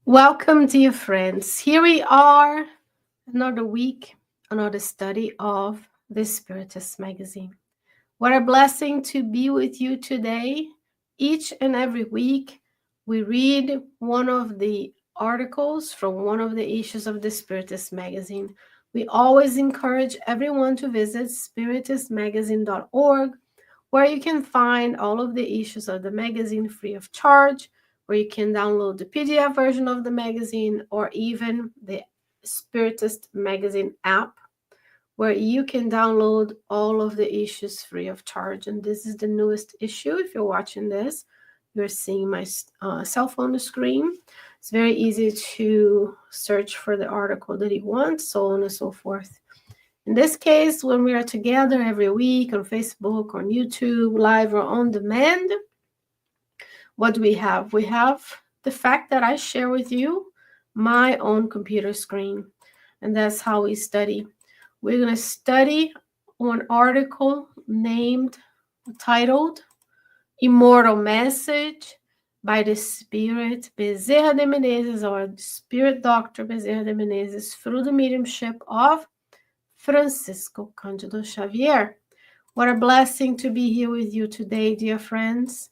Welcome, dear friends. Here we are, another week, another study of the Spiritist magazine. What a blessing to be with you today. Each and every week, we read one of the articles from one of the issues of the Spiritist magazine. We always encourage everyone to visit spiritistmagazine.org, where you can find all of the issues of the magazine free of charge, where you can download the PDF version of the magazine or even the Spiritist magazine app, where you can download all of the issues free of charge. And this is the newest issue. If you're watching this, you're seeing my cell phone on the screen. It's very easy to search for the article that you want, so on and so forth. In this case, when we are together every week on Facebook, on YouTube, live or on demand, what do we have? We have the fact that I share with you my own computer screen, and that's how we study. We're going to study one article titled Immortal Message by the Spirit Bezerra de Menezes, or Spirit Doctor Bezerra de Menezes, through the mediumship of Francisco Candido Xavier. What a blessing to be here with you today, dear friends.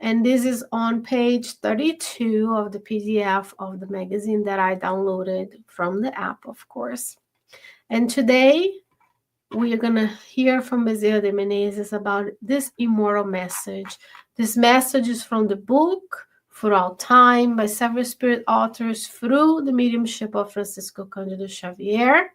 And this is on page 32 of the PDF of the magazine that I downloaded from the app, of course. And today, we are going to hear from Bezerra de Menezes about this immortal message. This message is from the book Throughout Time by several spirit authors through the mediumship of Francisco Candido Xavier.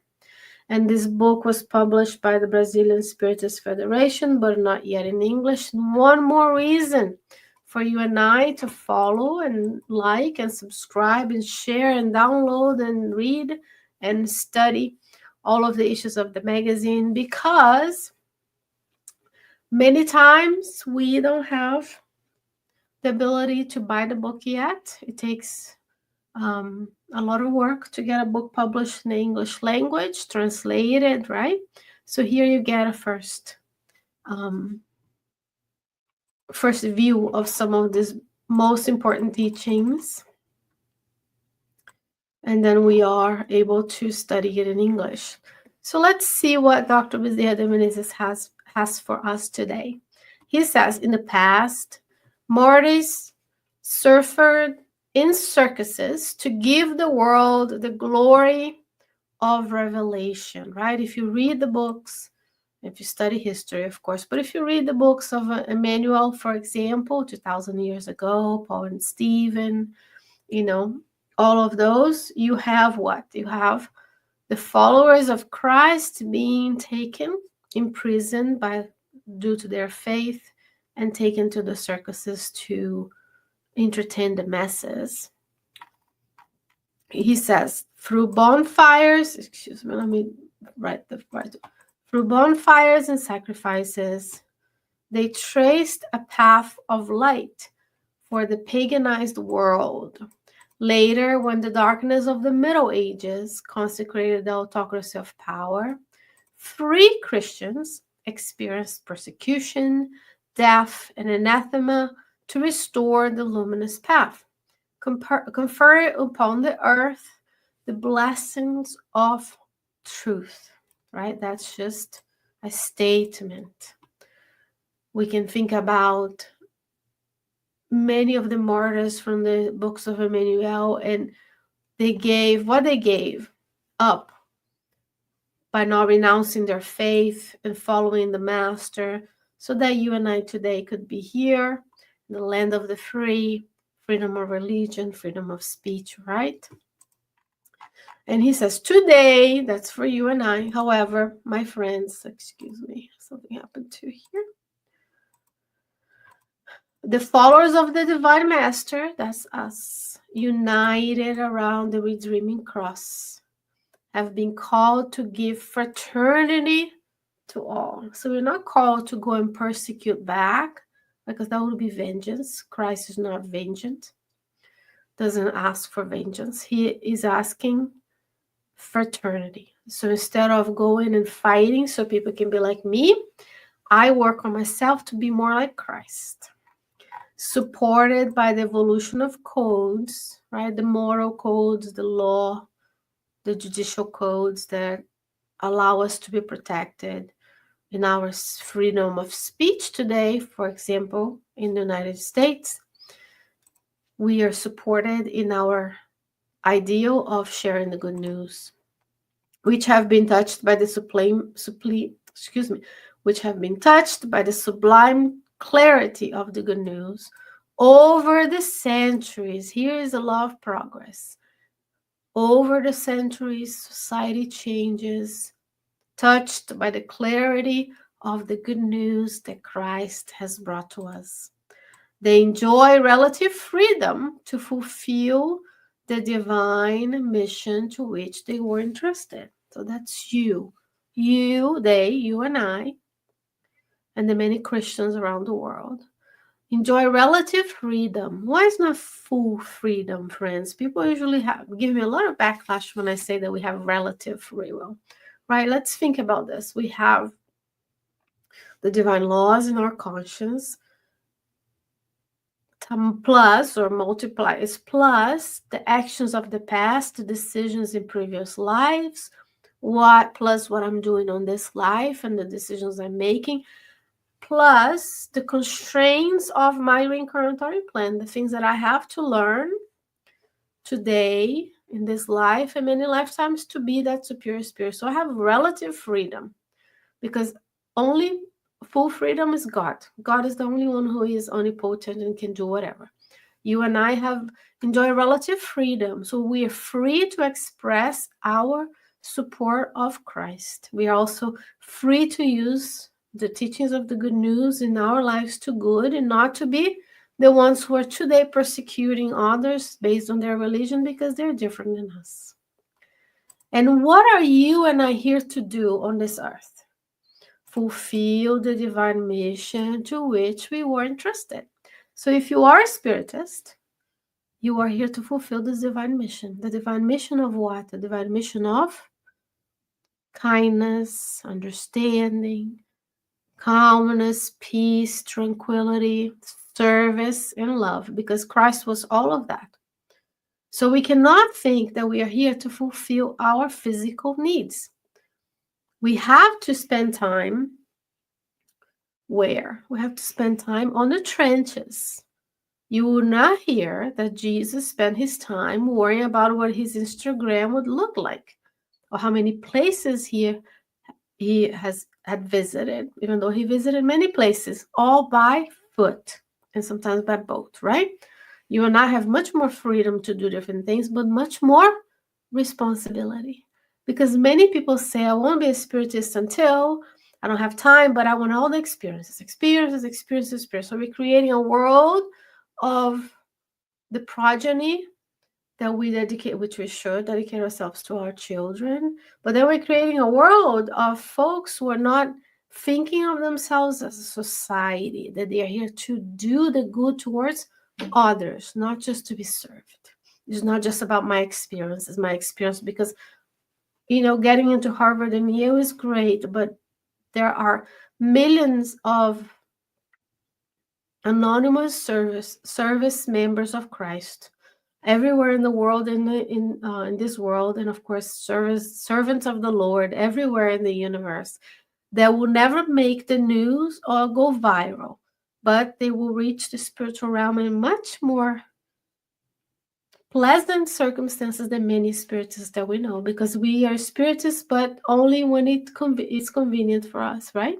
And this book was published by the Brazilian Spiritist Federation, but not yet in English. One more reason for you and I to follow and like and subscribe and share and download and read and study all of the issues of the magazine, because many times we don't have the ability to buy the book yet. It takes a lot of work to get a book published in the English language, translated, right? So here you get a first view of some of these most important teachings, and then we are able to study it in English. So let's see what Dr. Bezerra de Menezes has for us today. He says, in the past, mortals suffered in circuses to give the world the glory of revelation, right? If you read the books, if you study history, of course, but if you read the books of Emmanuel, for example, 2,000 years ago, Paul and Stephen, all of those, you have what? You have the followers of Christ being taken, imprisoned due to their faith, and taken to the circuses to entertain the masses. He says, through bonfires, through bonfires and sacrifices, they traced a path of light for the paganized world. Later, when the darkness of the Middle Ages consecrated the autocracy of power, free Christians experienced persecution, death, and anathema to restore the luminous path, confer upon the earth the blessings of truth, right? That's just a statement. We can think about many of the martyrs from the books of Emmanuel, and they gave up by not renouncing their faith and following the Master, so that you and I today could be here in the land of the free, freedom of religion, freedom of speech, right? And he says, today, that's for you and I. However, my friends, excuse me, something happened to here. The followers of the Divine Master, that's us, united around the redeeming cross, have been called to give fraternity to all. So we're not called to go and persecute back, because that would be vengeance. Christ is not vengeance, doesn't ask for vengeance. He is asking fraternity. So instead of going and fighting so people can be like me, I work on myself to be more like Christ. supported by the evolution of codes, right? The moral codes, the law, the judicial codes that allow us to be protected in our freedom of speech today. For example, in the United States, we are supported in our ideal of sharing the good news, which have been touched by the which have been touched by the sublime clarity of the good news over the centuries. Here is the law of progress. Over the centuries, society changes, touched by the clarity of the good news that Christ has brought to us. They enjoy relative freedom to fulfill the divine mission to which they were entrusted. So that's you, they, you and I, and the many Christians around the world. Enjoy relative freedom. Why is not full freedom, friends? People usually give me a lot of backlash when I say that we have relative free will, right? Let's think about this. We have the divine laws in our conscience, plus or multiplies plus the actions of the past, the decisions in previous lives, plus what I'm doing on this life and the decisions I'm making, plus the constraints of my reincarnatory plan, the things that I have to learn today in this life and many lifetimes to be that superior spirit. So I have relative freedom, because only full freedom is God. God is the only one who is omnipotent and can do whatever. You and I have enjoyed relative freedom. So we are free to express our support of Christ. We are also free to use the teachings of the good news in our lives to good, and not to be the ones who are today persecuting others based on their religion because they're different than us. And what are you and I here to do on this earth? Fulfill the divine mission to which we were entrusted. So if you are a Spiritist, you are here to fulfill this divine mission. The divine mission of what? The divine mission of kindness, understanding, calmness, peace, tranquility, service, and love, because Christ was all of that. So we cannot think that we are here to fulfill our physical needs. We have to spend time where? We have to spend time on the trenches. You will not hear that Jesus spent his time worrying about what his Instagram would look like, or how many places he had visited, even though he visited many places, all by foot and sometimes by boat, right? You and I have much more freedom to do different things, but much more responsibility. Because many people say, I won't be a Spiritist until I don't have time, but I want all the experiences. So we're creating a world of the progeny that we dedicate, which we should dedicate ourselves to our children. But then we're creating a world of folks who are not thinking of themselves as a society, that they are here to do the good towards others, not just to be served. It's not just about my experience. It's my experience because, getting into Harvard and Yale is great, but there are millions of anonymous service members of Christ everywhere in the world, in this world, and of course servants of the Lord everywhere in the universe, that will never make the news or go viral, but they will reach the spiritual realm in much more pleasant circumstances than many spiritists that we know, because we are spiritists, but only when it's convenient for us, right?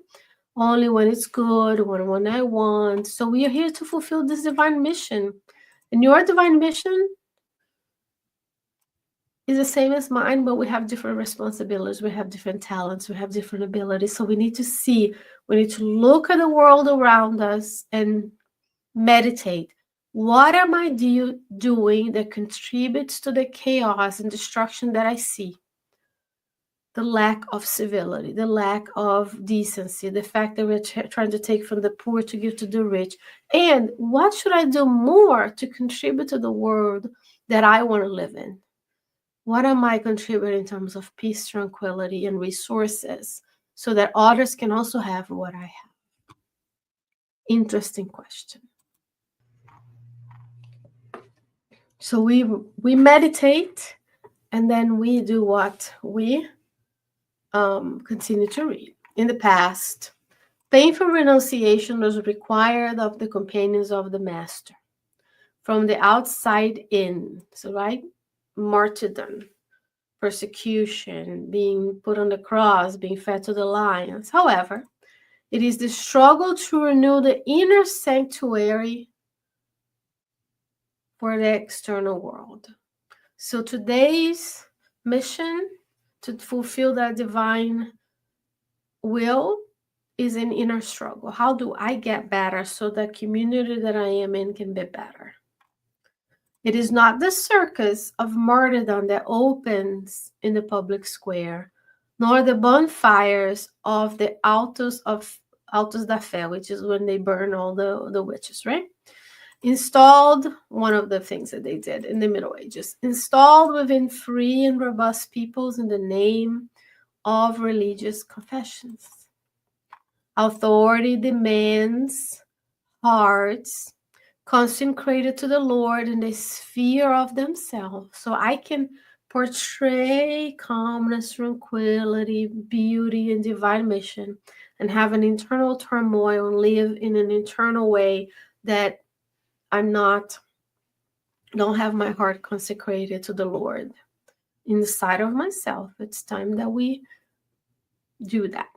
Only when it's good, when I want. So we are here to fulfill this divine mission. And your divine mission is the same as mine, but we have different responsibilities. We have different talents. We have different abilities. So we need to look at the world around us and meditate. What am I doing that contributes to the chaos and destruction that I see? The lack of civility, the lack of decency, the fact that we're trying to take from the poor to give to the rich. And what should I do more to contribute to the world that I want to live in? What am I contributing in terms of peace, tranquility, and resources so that others can also have what I have? Interesting question. So we meditate, and then we do what? We continue to read. In the past, painful renunciation was required of the companions of the Master from the outside in. So, right? Martyrdom, persecution, being put on the cross, being fed to the lions. However, it is the struggle to renew the inner sanctuary for the external world. So today's mission to fulfill that divine will is an inner struggle. How do I get better so the community that I am in can be better? It is not the circus of martyrdom that opens in the public square, nor the bonfires of the Altos da Fé, which is when they burn all the witches, right? Installed, one of the things that they did in the Middle Ages, installed within free and robust peoples in the name of religious confessions. Authority demands hearts consecrated to the Lord in the sphere of themselves. So I can portray calmness, tranquility, beauty, and divine mission, and have an internal turmoil and live in an internal way that don't have my heart consecrated to the Lord inside of myself. It's time that we do that.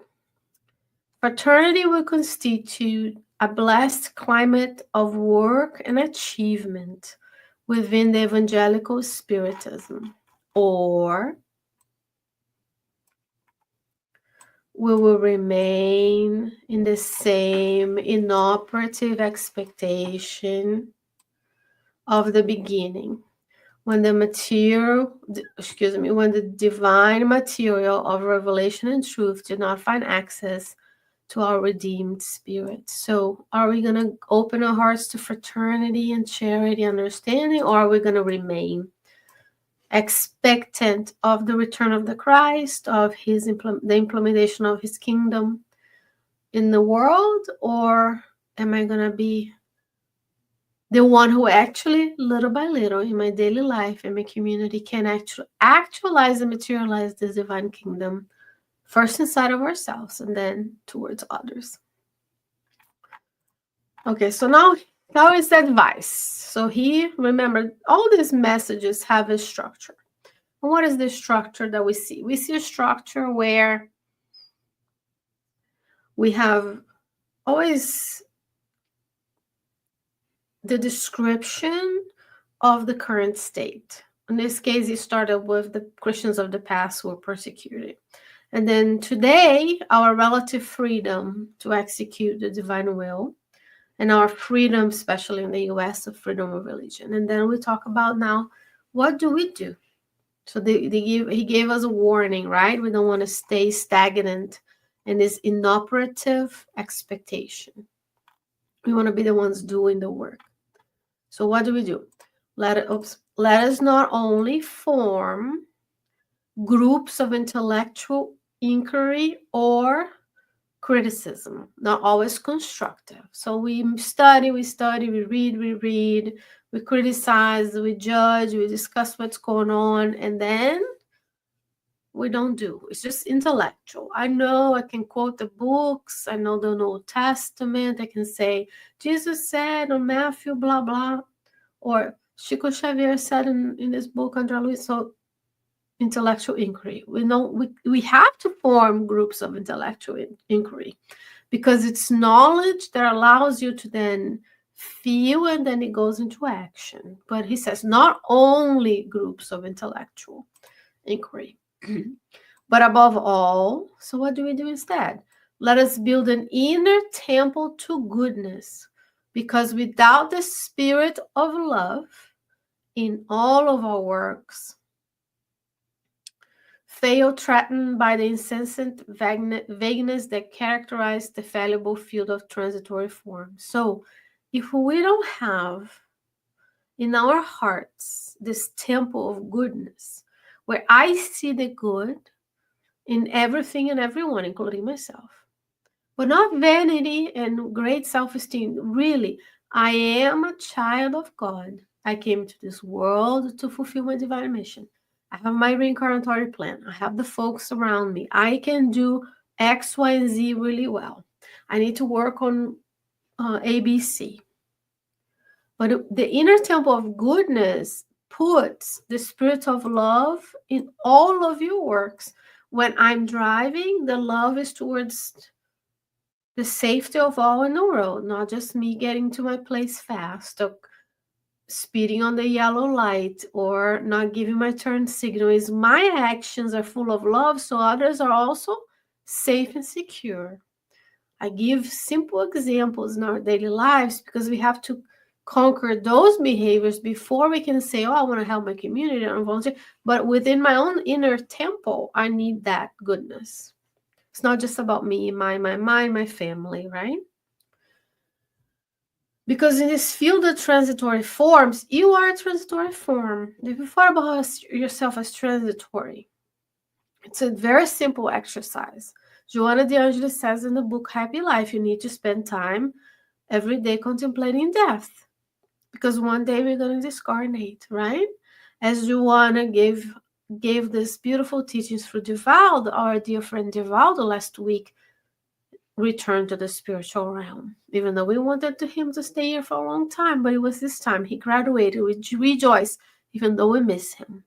Fraternity will constitute a blessed climate of work and achievement within the evangelical Spiritism, or we will remain in the same inoperative expectation of the beginning, when the divine material of revelation and truth did not find access to our redeemed spirit. So are we going to open our hearts to fraternity and charity, understanding, or are we going to remain expectant of the return of the Christ, of the implementation of his kingdom in the world, or am I going to be the one who actually, little by little, in my daily life, in my community, can actualize and materialize this divine kingdom, first inside of ourselves and then towards others? Okay, so now is advice. So he remembered all these messages have a structure. And what is the structure that we see? We see a structure where we have always the description of the current state. In this case, he started with the Christians of the past who were persecuted. And then today, our relative freedom to execute the divine will, and our freedom, especially in the US, of freedom of religion. And then we talk about now, what do we do? So he gave us a warning, right? We don't want to stay stagnant in this inoperative expectation. We want to be the ones doing the work. So what do we do? Let us not only form groups of intellectual inquiry or criticism, not always constructive. So we study, we read, we criticize, we judge, we discuss what's going on, and then we don't do. It's just intellectual. I know I can quote the books. I know the Old Testament. I can say, Jesus said on Matthew, blah, blah. Or Chico Xavier said in this book, André Luiz. So intellectual inquiry. We have to form groups of intellectual inquiry because it's knowledge that allows you to then feel, and then it goes into action. But he says not only groups of intellectual inquiry, but above all, so what do we do instead? Let us build an inner temple to goodness, because without the spirit of love in all of our works, fail threatened by the incessant vagueness that characterized the fallible field of transitory form. So if we don't have in our hearts this temple of goodness, where I see the good in everything and everyone, including myself, but not vanity and great self-esteem. Really, I am a child of God, I came to this world to fulfill my divine mission. I have my reincarnatory plan. I have the folks around me. I can do X, Y, and Z really well. I need to work on ABC. But the inner temple of goodness puts the spirit of love in all of your works. When I'm driving, the love is towards the safety of all in the road, not just me getting to my place fast or speeding on the yellow light or not giving my turn signal. Is my actions are full of love, so others are also safe and secure. I give simple examples in our daily lives because we have to conquer those behaviors before we can say, oh, I want to help my community and volunteer. But within my own inner temple, I need that goodness. It's not just about me, my family, right? Because in this field of transitory forms, you are a transitory form. If you thought about yourself as transitory, it's a very simple exercise. Joanna de Angelis says in the book Happy Life, you need to spend time every day contemplating death. Because one day we're going to discarnate, right? As Joanna gave this beautiful teachings through Divaldo, our dear friend Divaldo last week, returned to the spiritual realm. Even though we wanted him to stay here for a long time, but it was this time he graduated. We rejoice, even though we miss him.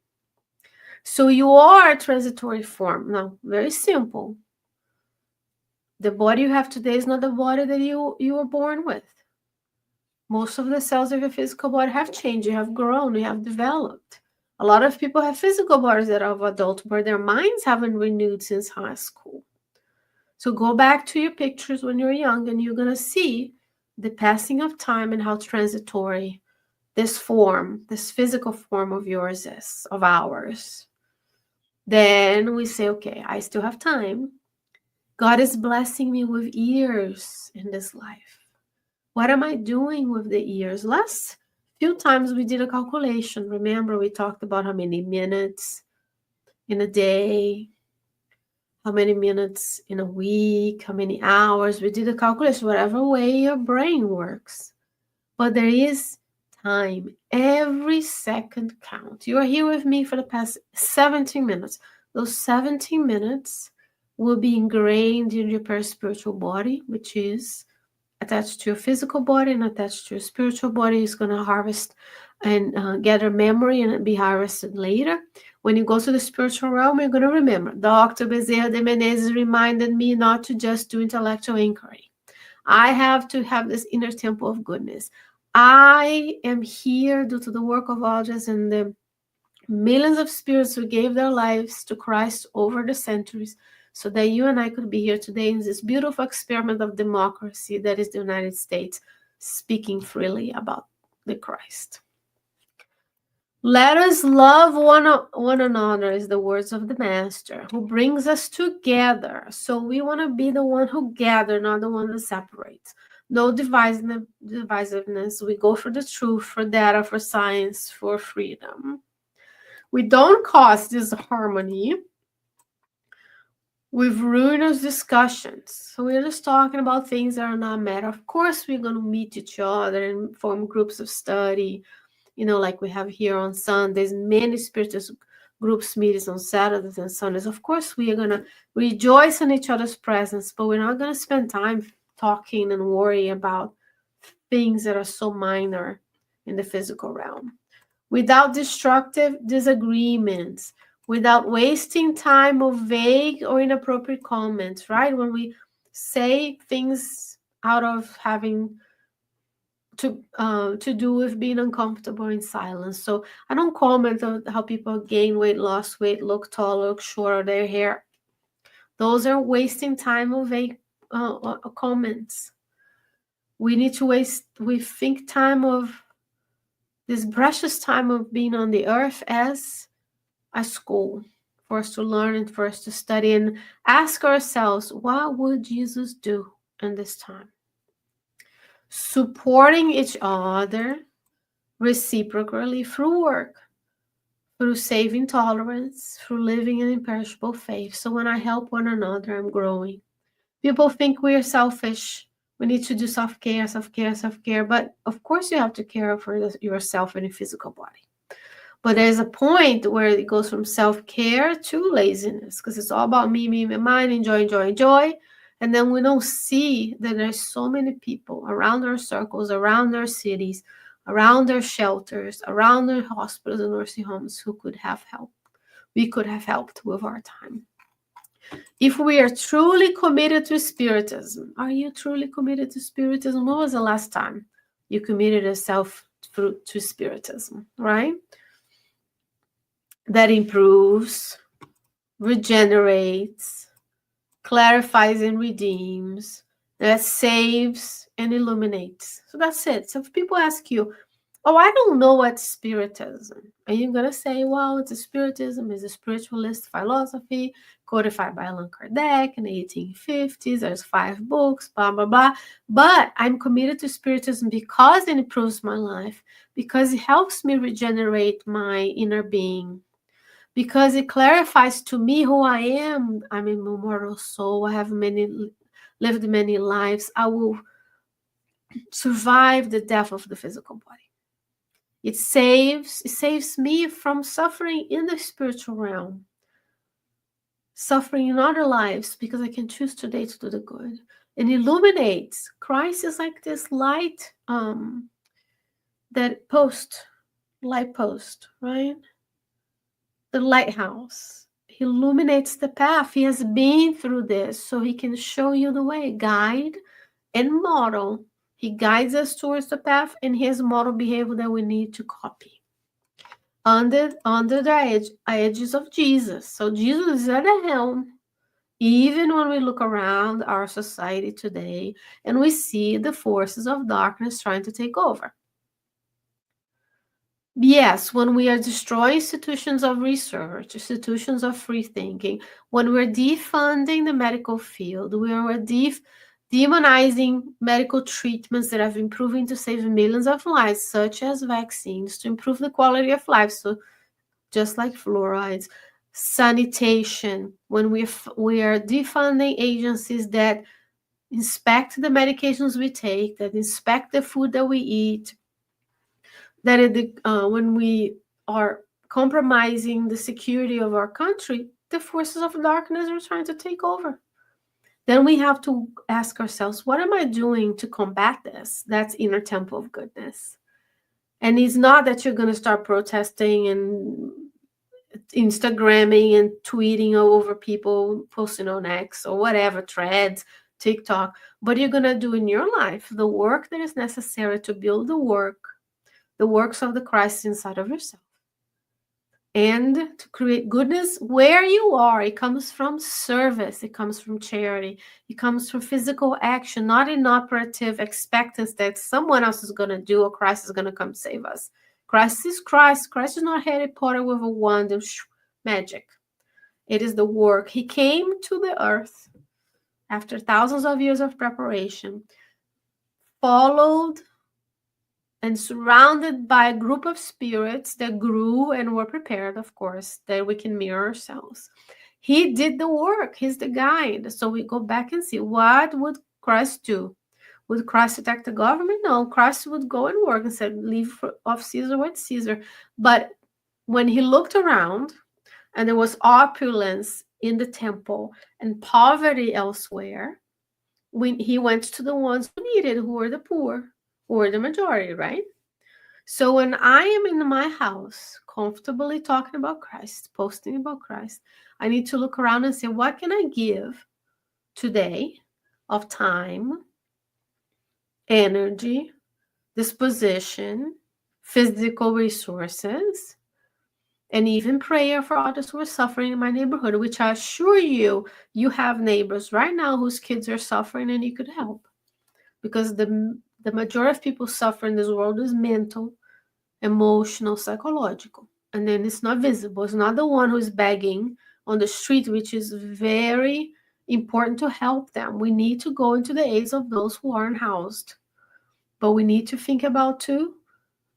So you are a transitory form. Now, very simple. The body you have today is not the body that you were born with. Most of the cells of your physical body have changed. You have grown. You have developed. A lot of people have physical bodies that are of adult, but their minds haven't renewed since high school. So go back to your pictures when you're young, and you're going to see the passing of time and how transitory this form, this physical form of yours is, of ours. Then we say, okay, I still have time. God is blessing me with years in this life. What am I doing with the years? Last few times we did a calculation. Remember, we talked about how many minutes in a day, how many minutes in a week, how many hours. We did a calculation, whatever way your brain works. But there is time. Every second counts. You are here with me for the past 17 minutes. Those 17 minutes will be ingrained in your perispiritual body, which is attached to your physical body and attached to your spiritual body. Is going to harvest and gather memory and be harvested later. When you go to the spiritual realm, you're going to remember. Dr. Bezerra de Menezes reminded me not to just do intellectual inquiry. I have to have this inner temple of goodness. I am here due to the work of others and the millions of spirits who gave their lives to Christ over the centuries, so that you and I could be here today in this beautiful experiment of democracy that is the United States, speaking freely about the Christ. Let us love one another is the words of the Master, who brings us together. So we want to be the one who gather, not the one that separates. No divisiveness. We go for the truth, for data, for science, for freedom. We don't cause disharmony with ruinous discussions. So we're just talking about things that are not matter. Of course, we're going to meet each other and form groups of study, like we have here on Sundays, many Spiritist groups meetings on Saturdays and Sundays. Of course, we are going to rejoice in each other's presence, but we're not going to spend time talking and worry about things that are so minor in the physical realm. Without destructive disagreements, without wasting time of vague or inappropriate comments, right? When we say things out of having to do with being uncomfortable in silence. So I don't comment on how people gain weight, lost weight, look tall, look short, or their hair. Those are wasting time of vague comments. We need to think time of this precious time of being on the earth as a school for us to learn and for us to study and ask ourselves, what would Jesus do in this time? Supporting each other reciprocally through work, through saving tolerance, through living an imperishable faith. So when I help one another, I'm growing. People think we are selfish We need to do self-care, self-care, self-care. But of course, you have to care for yourself and your physical body. But there's a point where it goes from self-care to laziness, because it's all about me, me, my mind, enjoy, enjoy, enjoy. And then we don't see that there's so many people around our circles, around our cities, around our shelters, around our hospitals and nursing homes who could have helped. We could have helped with our time. If we are truly committed to Spiritism, are you truly committed to Spiritism? When was the last time you committed yourself to Spiritism, right? That improves, regenerates, clarifies and redeems, that saves and illuminates. So that's it. So if people ask you, oh, I don't know what Spiritism, are you going to say, well, it's a Spiritism, is a spiritualist philosophy codified by Allan Kardec in the 1850s. There's 5 books, blah, blah, blah. But I'm committed to Spiritism because it improves my life, because it helps me regenerate my inner being, because it clarifies to me who I am. I'm an immortal soul. I have lived many lives. I will survive the death of the physical body. It saves me from suffering in the spiritual realm, suffering in other lives, because I can choose today to do the good. And illuminates. Christ is like this light, light post, right? The lighthouse. He illuminates the path. He has been through this, so he can show you the way, guide and model. He guides us towards the path, and his model behavior that we need to copy. Under the edges of Jesus. So Jesus is at the helm. Even when we look around our society today and we see the forces of darkness trying to take over. Yes, when we are destroying institutions of research, institutions of free thinking, when we're defunding the medical field, when we're demonizing medical treatments that have been proven to save millions of lives, such as vaccines, to improve the quality of life, so just like fluorides, sanitation, when we are defunding agencies that inspect the medications we take, that inspect the food that we eat, that when we are compromising the security of our country, the forces of darkness are trying to take over. Then we have to ask ourselves, what am I doing to combat this? That's inner temple of goodness. And it's not that you're going to start protesting and Instagramming and tweeting over people posting on X or whatever, Threads, TikTok, but you're going to do in your life the work that is necessary to build the works of the Christ inside of yourself, and to create goodness where you are. It comes from service. It comes from charity. It comes from physical action, not an operative expectance that someone else is going to do or Christ is going to come save us. Christ is Christ. Christ is not Harry Potter with a wand and magic. It is the work. He came to the earth after thousands of years of preparation, followed and surrounded by a group of spirits that grew and were prepared, of course, that we can mirror ourselves. He did the work. He's the guide. So we go back and see, what would Christ do? Would Christ attack the government? No, Christ would go and work and said, leave of Caesar what Caesar. But when he looked around and there was opulence in the temple and poverty elsewhere, when he went to the ones who needed, who were the poor, who were the majority, right? So when I am in my house, comfortably talking about Christ, posting about Christ, I need to look around and say, what can I give today of time, energy, disposition, physical resources, and even prayer for others who are suffering in my neighborhood, which I assure you, you have neighbors right now whose kids are suffering and you could help. Because the majority of people suffer in this world is mental, emotional, psychological. And then it's not visible. It's not the one who's begging on the street, which is very important to help them. We need to go into the aids of those who aren't housed. But we need to think about, too,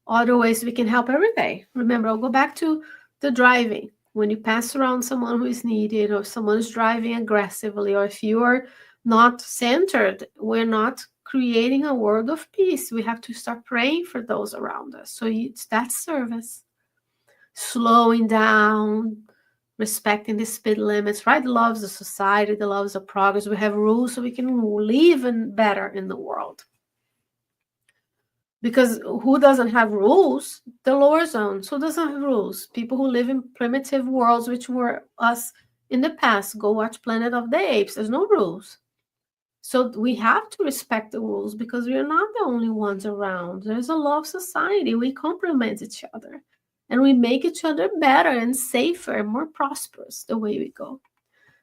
other ways we can help every day. Remember, I'll go back to the driving. When you pass around someone who is needed, or someone is driving aggressively, or if you are not centered, we're not creating a world of peace. We have to start praying for those around us. So it's that service. Slowing down, respecting the speed limits, right? The loves of society, the loves of progress. We have rules so we can live better in the world. Because who doesn't have rules? The lower zones. Who doesn't have rules? People who live in primitive worlds, which were us in the past. Go watch Planet of the Apes. There's no rules. So we have to respect the rules because we are not the only ones around. There's a law of society. We complement each other. And we make each other better and safer and more prosperous the way we go.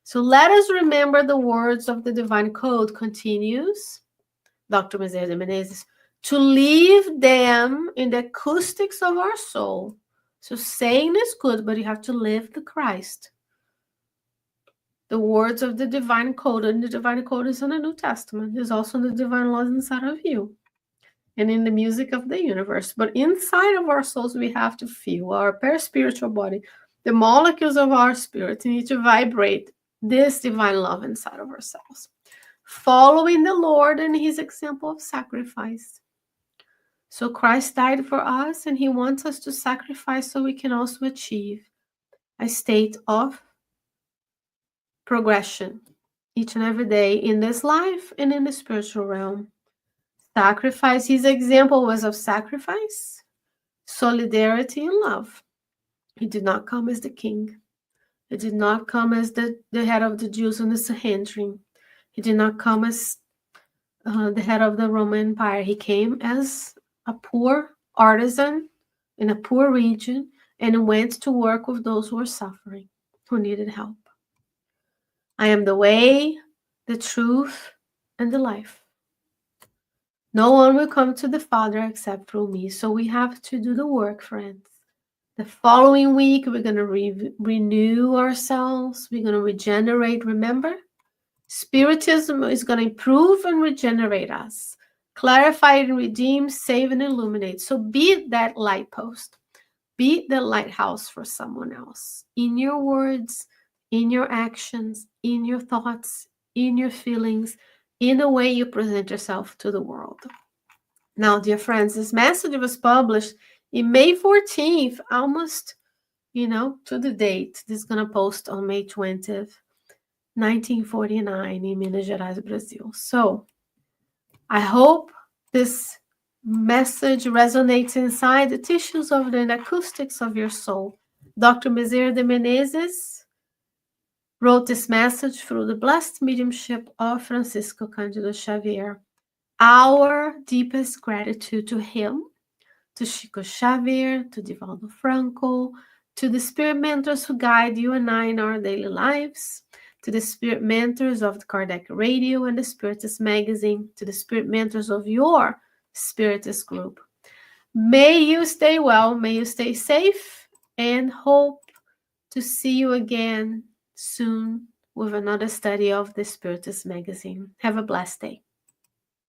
So let us remember the words of the divine code, continues Dr. Bezerra de Menezes, to leave them in the acoustics of our soul. So saying is good, but you have to live the Christ. The words of the divine code, and the divine code is in the New Testament, is also in the divine laws inside of you and in the music of the universe. But inside of our souls, we have to feel our paraspiritual body, the molecules of our spirit need to vibrate this divine love inside of ourselves, following the Lord and his example of sacrifice. So Christ died for us, and he wants us to sacrifice so we can also achieve a state of progression each and every day in this life and in the spiritual realm. Sacrifice, his example was of sacrifice, solidarity, and love. He did not come as the king. He did not come as the head of the Jews in the Sanhedrin. He did not come as the head of the Roman Empire. He came as a poor artisan in a poor region and went to work with those who were suffering, who needed help. I am the way, the truth, and the life. No one will come to the Father except through me. So we have to do the work, friends. The following week, we're going to renew ourselves. We're going to regenerate. Remember, Spiritism is going to improve and regenerate us, clarify and redeem, save and illuminate. So be that light post. Be the lighthouse for someone else. In your words, in your actions, in your thoughts, in your feelings, in the way you present yourself to the world. Now, dear friends, this message was published in May 14th, almost, to the date. This is going to post on May 20th, 1949 in Minas Gerais, Brazil. So I hope this message resonates inside the tissues of the acoustics of your soul. Dr. Bezerra de Menezes wrote this message through the blessed mediumship of Francisco Candido Xavier. Our deepest gratitude to him, to Chico Xavier, to Divaldo Franco, to the spirit mentors who guide you and I in our daily lives, to the spirit mentors of the Kardec Radio and the Spiritist magazine, to the spirit mentors of your Spiritist group. May you stay well, may you stay safe, and hope to see you again soon with another study of the Spiritist magazine. Have a blessed day.